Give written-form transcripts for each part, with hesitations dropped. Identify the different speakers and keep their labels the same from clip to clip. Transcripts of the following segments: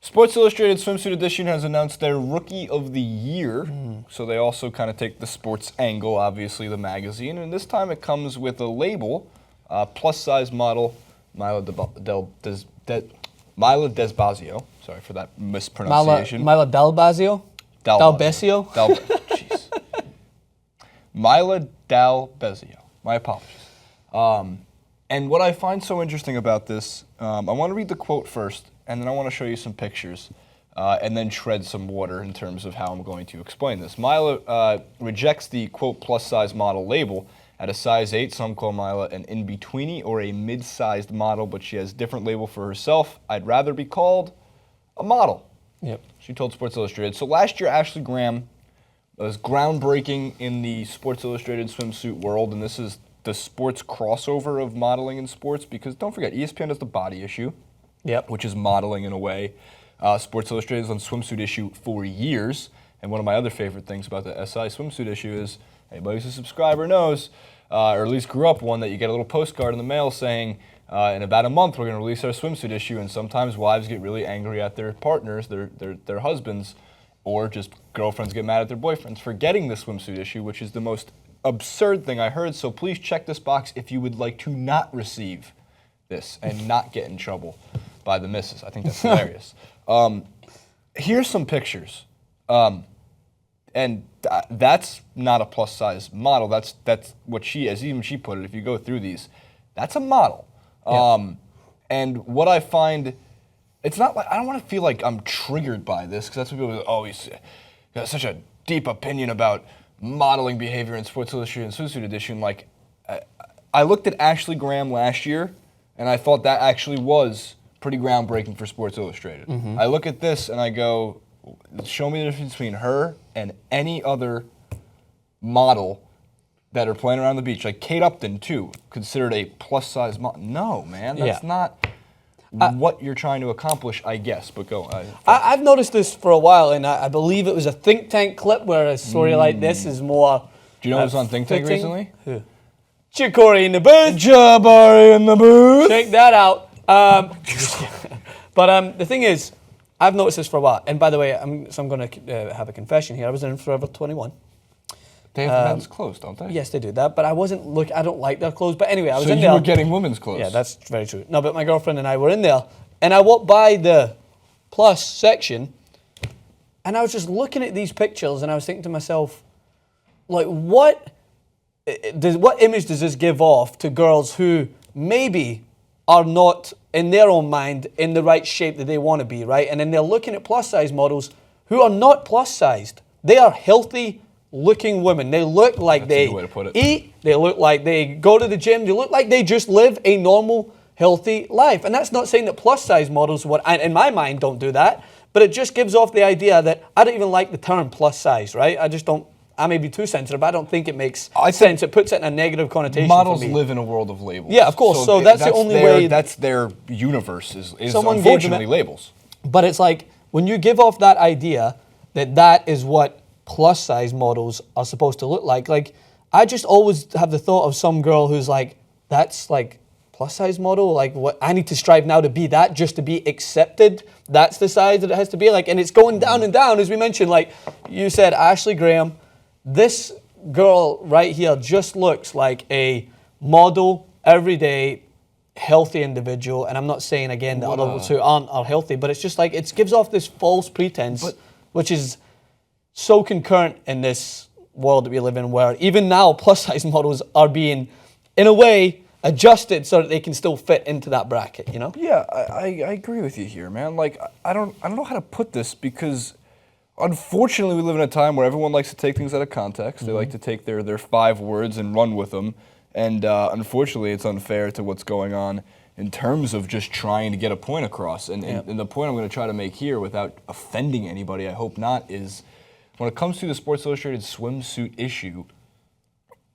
Speaker 1: Sports Illustrated Swimsuit Edition has announced their Rookie of the Year. So they also kind of take the sports angle, obviously, the magazine. And this time it comes with a label, plus-size model, Myla Dalbesio. Sorry for that mispronunciation.
Speaker 2: Myla Dalbesio? Dalbesio?
Speaker 1: Jeez. Myla Dalbesio. My apologies. And what I find so interesting about this, I want to read the quote first, and then I want to show you some pictures, and then tread some water in terms of how I'm going to explain this. Myla rejects the, quote, plus-size model label at a size 8. Some call Myla an in-betweenie or a mid-sized model, but she has a different label for herself. I'd rather be called a model.
Speaker 2: Yep.
Speaker 1: She told Sports Illustrated. So last year, Ashley Graham was groundbreaking in the Sports Illustrated swimsuit world, and this is the sports crossover of modeling and sports, because don't forget, ESPN does the body issue, which is modeling in a way. Sports Illustrated is on swimsuit issue for years, and one of my other favorite things about the SI swimsuit issue is, anybody who's a subscriber knows, or at least grew up one, that you get a little postcard in the mail saying, in about a month we're going to release our swimsuit issue, and sometimes wives get really angry at their partners, their husbands, or just girlfriends get mad at their boyfriends for getting the swimsuit issue, which is the most absurd thing I heard. So please check this box if you would like to not receive this and not get in trouble by the missus. I think that's hilarious. Here's some pictures. And that's not a plus-size model. That's what she, as even she put it, if you go through these, that's a model. And what I find, it's not like, I don't want to feel like I'm triggered by this, because that's what people go, oh, he's got such a deep opinion about modeling behavior in Sports Illustrated Swimsuit Edition. Like, I looked at Ashley Graham last year, and I thought that actually was pretty groundbreaking for Sports Illustrated. I look at this and I go, show me the difference between her and any other model that are playing around the beach. Like Kate Upton, too, considered a plus-size model. No, man, that's not what you're trying to accomplish, I guess. But go.
Speaker 2: I've noticed this for a while, and I believe it was a Think Tank clip where a story like this is more.
Speaker 1: Do you know who's on Think Tank recently?
Speaker 2: Who? Chikori in the booth.
Speaker 1: Jabari in the booth.
Speaker 2: Check that out. But the thing is, I've noticed this for a while. And by the way, I'm going to have a confession here. I was in Forever 21.
Speaker 1: They have men's clothes, don't they?
Speaker 2: Yes, they do that. But I wasn't I don't like their clothes. But anyway, I was
Speaker 1: in
Speaker 2: in
Speaker 1: there.
Speaker 2: there.
Speaker 1: So you were getting women's clothes.
Speaker 2: Yeah, that's very true. No, but my girlfriend and I were in there, and I walked by the plus section, and I was just looking at these pictures, and I was thinking to myself, like, what image does this give off to girls who maybe are not, in their own mind, in the right shape that they want to be, right? And then they're looking at plus-size models who are not plus-sized. They are healthy-looking women. They look like they eat. They look like they go to the gym. They look like they just live a normal, healthy life. And that's not saying that plus-size models, in my mind, don't do that. But it just gives off the idea that I don't even like the term plus-size, right? I just don't. I may be too sensitive, but I don't think it makes sense. It puts it in a negative connotation
Speaker 1: models
Speaker 2: for me.
Speaker 1: Live in a world of labels.
Speaker 2: Yeah, of course. So that's the only way.
Speaker 1: That's their universe is unfortunately labels.
Speaker 2: But it's like, when you give off that idea that that is what plus-size models are supposed to look like I just always have the thought of some girl who's like, that's like plus-size model? Like, what? I need to strive now to be that just to be accepted? That's the size that it has to be like? And it's going down and down, as we mentioned. Like you said, Ashley Graham. This girl right here just looks like a model, everyday, healthy individual. And I'm not saying, again, that others who aren't are healthy, but it's just like, it gives off this false pretense, which is so concurrent in this world that we live in, where even now plus-size models are being, in a way, adjusted so that they can still fit into that bracket, you know?
Speaker 1: Yeah, I agree with you here, man. Like, I don't know how to put this, because unfortunately, we live in a time where everyone likes to take things out of context. They like to take their 5 words and run with them. And unfortunately, it's unfair to what's going on in terms of just trying to get a point across. And the point I'm going to try to make here, without offending anybody, I hope not, is when it comes to the Sports Illustrated swimsuit issue,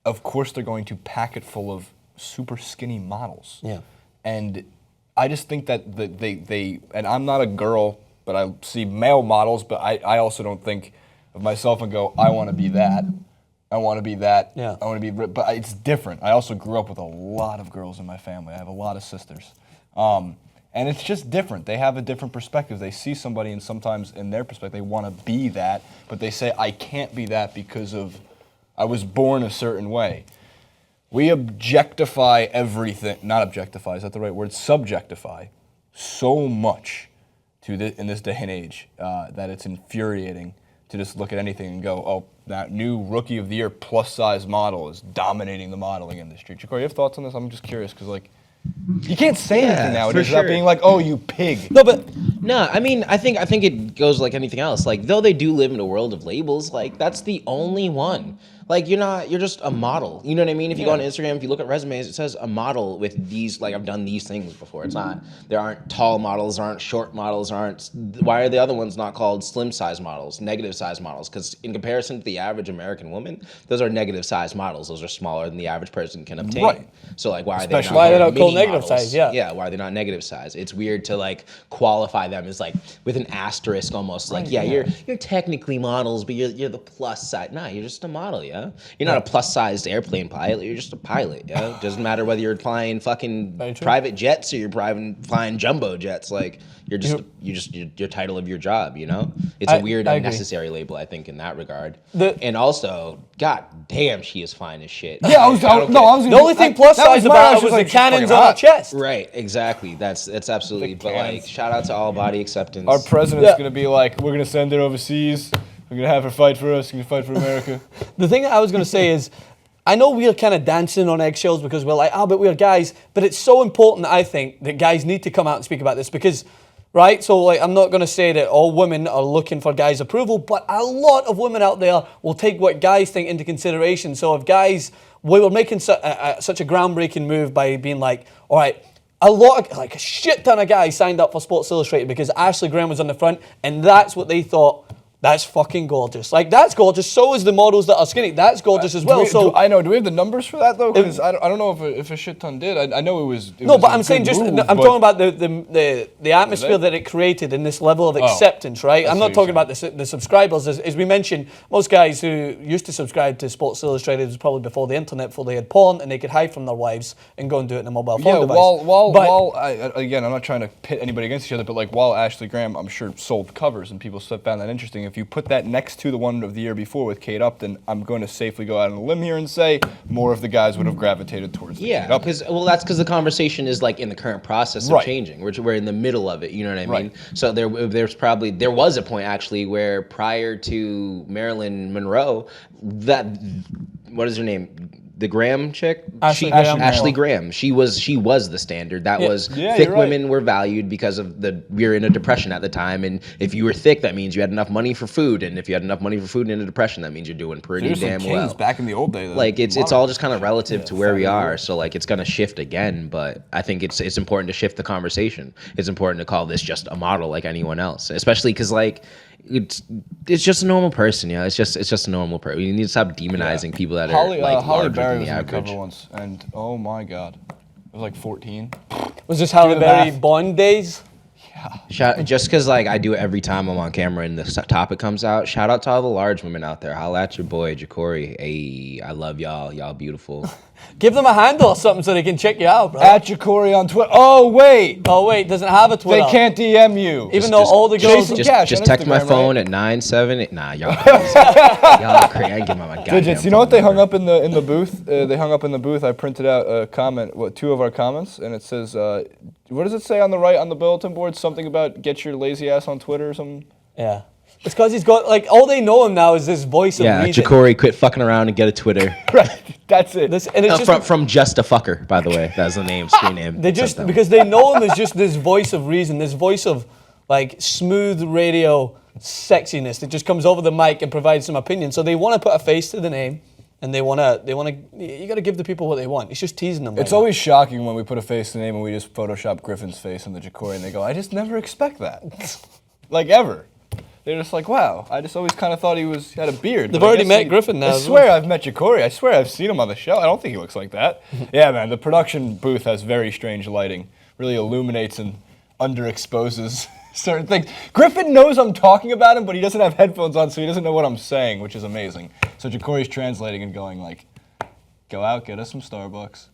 Speaker 1: of course they're going to pack it full of super skinny models.
Speaker 2: Yeah.
Speaker 1: And I just think that they and I'm not a girl, but I see male models, but I also don't think of myself and go, I want to be that. I want to be that.
Speaker 2: Yeah.
Speaker 1: I want to be, but it's different. I also grew up with a lot of girls in my family. I have a lot of sisters. And it's just different. They have a different perspective. They see somebody, and sometimes in their perspective, they want to be that, but they say, I can't be that because of I was born a certain way. We objectify everything. Not objectify, is that the right word? Subjectify so much in this day and age that it's infuriating to just look at anything and go, oh, that new Rookie of the Year plus-size model is dominating the modeling industry. Jacory, you have thoughts on this? I'm just curious, because, like, you can't say anything nowadays without being like, "Oh, you pig."
Speaker 3: No, I mean, I think it goes like anything else. Like, though they do live in a world of labels, like that's the only one. Like, you're just a model. You know what I mean? If you go on Instagram, if you look at resumes, it says a model with these, like, I've done these things before. It's not, there aren't tall models, there aren't short models, why are the other ones not called slim size models, negative size models? Because in comparison to the average American woman, those are negative size models. Those are smaller than the average person can obtain.
Speaker 1: Right.
Speaker 3: So, like, why are
Speaker 2: Why
Speaker 3: they
Speaker 2: they're
Speaker 3: not
Speaker 2: not called
Speaker 3: mini
Speaker 2: negative
Speaker 3: models?
Speaker 2: size, yeah.
Speaker 3: Yeah, why are they not negative size? It's weird to, like, qualify them as, like, with an asterisk almost. Like, you're technically models, but you're the plus size. Nah, you're just a model, yeah? You're not a plus-sized airplane pilot. You're just a pilot. Yeah, doesn't matter whether you're flying fucking private jets or you're flying jumbo jets. Like you're just your title of your job. You know, it's a weird, unnecessary label. I think in that regard. And also, god damn, she is fine as shit.
Speaker 1: Yeah,
Speaker 2: the only thing plus size about it was the cannons on her chest.
Speaker 3: Right, exactly. That's absolutely. But like, shout out to all body acceptance.
Speaker 1: Our president's gonna be like, we're gonna send her overseas. We're going to have her fight for us. We're going to fight for America.
Speaker 2: The thing that I was going to say is, I know we're kind of dancing on eggshells because we're like, but we're guys. But it's so important, I think, that guys need to come out and speak about this because, right? So, like, I'm not going to say that all women are looking for guys' approval, but a lot of women out there will take what guys think into consideration. So if guys, we were making such a groundbreaking move by being like, all right, a shit ton of guys signed up for Sports Illustrated because Ashley Graham was on the front, and that's what they thought. That's fucking gorgeous. Like, that's gorgeous. So is the models that are skinny. That's gorgeous as well.
Speaker 1: Do we have the numbers for that, though? Because I don't know if a shit ton did. I know it was
Speaker 2: no, but I'm saying I'm talking about the atmosphere that it created and this level of acceptance, right? I'm not talking about the subscribers. As we mentioned, most guys who used to subscribe to Sports Illustrated was probably before the internet, before they had porn, and they could hide from their wives and go and do it in a mobile phone device.
Speaker 1: Again, I'm not trying to pit anybody against each other, but like while Ashley Graham, I'm sure, sold covers and people found that interesting, if you put that next to the one of the year before with Kate Upton, I'm going to safely go out on a limb here and say more of the guys would have gravitated towards the Kate Upton.
Speaker 3: That's because the conversation is like in the current process of changing. We're in the middle of it, you know what I mean?
Speaker 1: Right.
Speaker 3: So there was a point actually where prior to Marilyn Monroe, what is her name? The Graham chick? Ashley Graham. She was the standard. That was thick women were valued because of we were in a depression at the time, and if you were thick, that means you had enough money for food, and if you had enough money for food in a depression, that means you're doing pretty damn well.
Speaker 1: Back in the old days.
Speaker 3: Like it's all just kind of relative to where we are. So like it's gonna shift again, but I think it's important to shift the conversation. It's important to call this just a model like anyone else, especially because like it's just a normal person, yeah. It's just a normal person. We need to stop demonizing people that are like
Speaker 1: Halle
Speaker 3: larger
Speaker 1: Berry
Speaker 3: than
Speaker 1: was
Speaker 3: the
Speaker 1: on the
Speaker 3: average.
Speaker 1: cover once, and oh my god, it was like 14.
Speaker 2: Was this Halle Berry Bond days?
Speaker 3: Just because like I do it every time I'm on camera and the topic comes out. Shout out to all the large women out there. Holla at your boy Jacory. Hey, I love y'all. Y'all beautiful.
Speaker 2: Give them a handle or something so they can check you out, bro.
Speaker 1: At Jacory on Twitter. Oh wait,
Speaker 2: doesn't have a Twitter.
Speaker 1: they can't DM you.
Speaker 2: Even though all the girls
Speaker 3: just text my phone at 978. Nah, y'all crazy. Y'all crazy. I ain't give my goddamn
Speaker 1: Digits. You know what they hung up in the booth? They hung up in the booth. I printed out a comment, two of our comments, and it says, what does it say on the right on the bulletin board? Something about get your lazy ass on Twitter or something.
Speaker 2: Yeah. It's because he's got, like, all they know him now is this voice of reason.
Speaker 3: Yeah, Jacory, quit fucking around and get a Twitter.
Speaker 1: Right, that's it.
Speaker 2: And it's
Speaker 3: from Just a Fucker, by the way. That's the name, screen name.
Speaker 2: Because they know him as just this voice of reason, this voice of, like, smooth radio sexiness that just comes over the mic and provides some opinion. So they want to put a face to the name, and you got to give the people what they want. It's just teasing them.
Speaker 1: It's always shocking when we put a face to the name and we just Photoshop Griffin's face on the Jacory, and they go, I just never expect that. Like, ever. They're just like, wow, I just always kind of thought he had a beard.
Speaker 2: They've already met Griffin now.
Speaker 1: I swear I've met Jacory. I swear I've seen him on the show. I don't think he looks like that. Yeah, man, the production booth has very strange lighting. Really illuminates and underexposes certain things. Griffin knows I'm talking about him, but he doesn't have headphones on, so he doesn't know what I'm saying, which is amazing. So Jacory's translating and going like, go out, get us some Starbucks.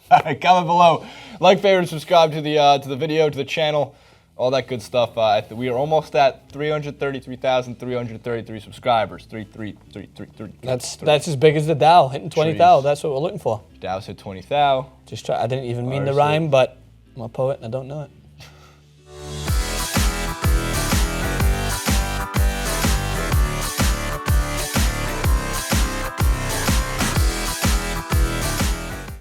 Speaker 1: Comment below. Like, favorite, subscribe to the video, to the channel, all that good stuff. We are almost at 333,333 subscribers. 333.
Speaker 2: That's as big as the Dow, hitting 20,000. That's what we're looking for.
Speaker 1: Dow's hit 20,000.
Speaker 2: I didn't even mean the rhyme, but I'm a poet and I don't know it.